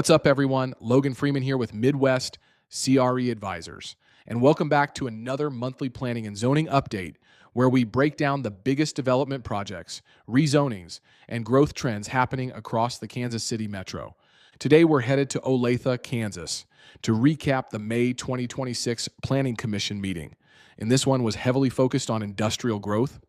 What's up, everyone? Logan Freeman here with Midwest CRE Advisors. And welcome back to another monthly planning and zoning update where we break down the biggest development projects, rezonings, and growth trends happening across the Kansas City metro. Today, we're headed to Olathe, Kansas, to recap the May 2026 Planning Commission meeting. And this one was heavily focused on industrial growth,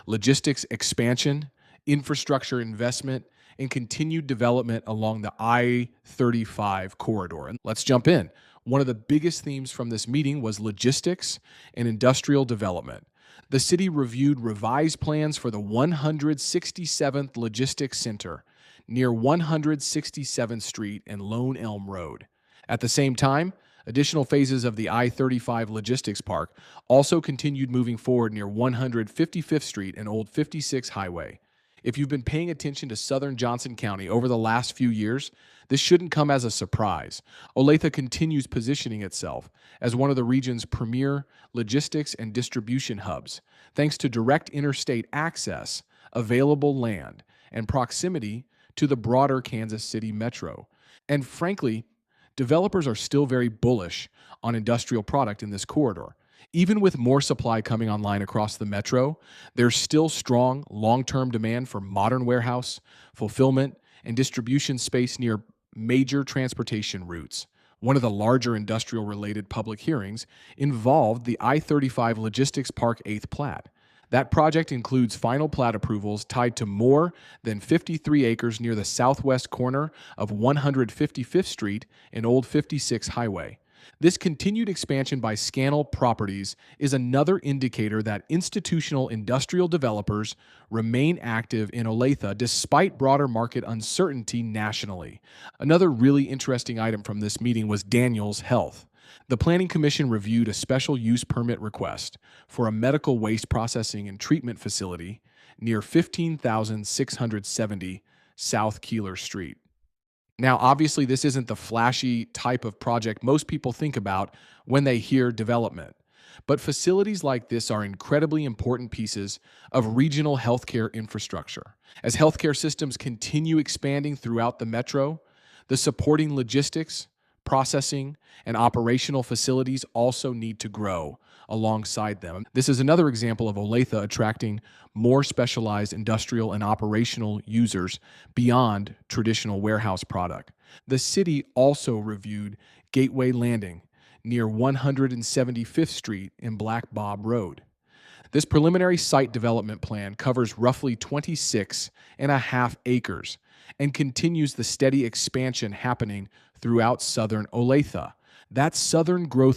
logistics expansion, infrastructure investment, and continued development along the I-35 corridor. And let's jump in. One of the biggest themes from this meeting was logistics and industrial development. The city reviewed revised plans for the 167th Logistics Center near 167th Street and Lone Elm Road. At the same time, additional phases of the I-35 Logistics Park also continued moving forward near 155th Street and Old 56 Highway. If you've been paying attention to southern Johnson County over the last few years, this shouldn't come as a surprise. Olathe continues positioning itself as one of the region's premier logistics and distribution hubs, thanks to direct interstate access, available land, and proximity to the broader Kansas City metro. And frankly, developers are still very bullish on industrial product in this corridor. Even with more supply coming online across the metro, there's still strong long-term demand for modern warehouse, fulfillment, and distribution space near major transportation routes. One of the larger industrial-related public hearings involved the I-35 Logistics Park 8th Plat. That project includes final plat approvals tied to more than 53 acres near the southwest corner of 155th Street and Old 56 Highway. This continued expansion by Scannell Properties is another indicator that institutional industrial developers remain active in Olathe despite broader market uncertainty nationally. Another really interesting item from this meeting was Daniels Health. The Planning Commission reviewed a special use permit request for a medical waste processing and treatment facility near 15,670 South Keeler Street. Now, obviously, this isn't the flashy type of project most people think about when they hear development, but facilities like this are incredibly important pieces of regional healthcare infrastructure. As healthcare systems continue expanding throughout the metro, the supporting logistics, processing, and operational facilities also need to grow alongside them. This is another example of Olathe attracting more specialized industrial and operational users beyond traditional warehouse product. The city also reviewed Gateway Landing near 175th Street and Black Bob Road. This preliminary site development plan covers roughly 26.5 acres and continues the steady expansion happening throughout southern Olathe. That southern growth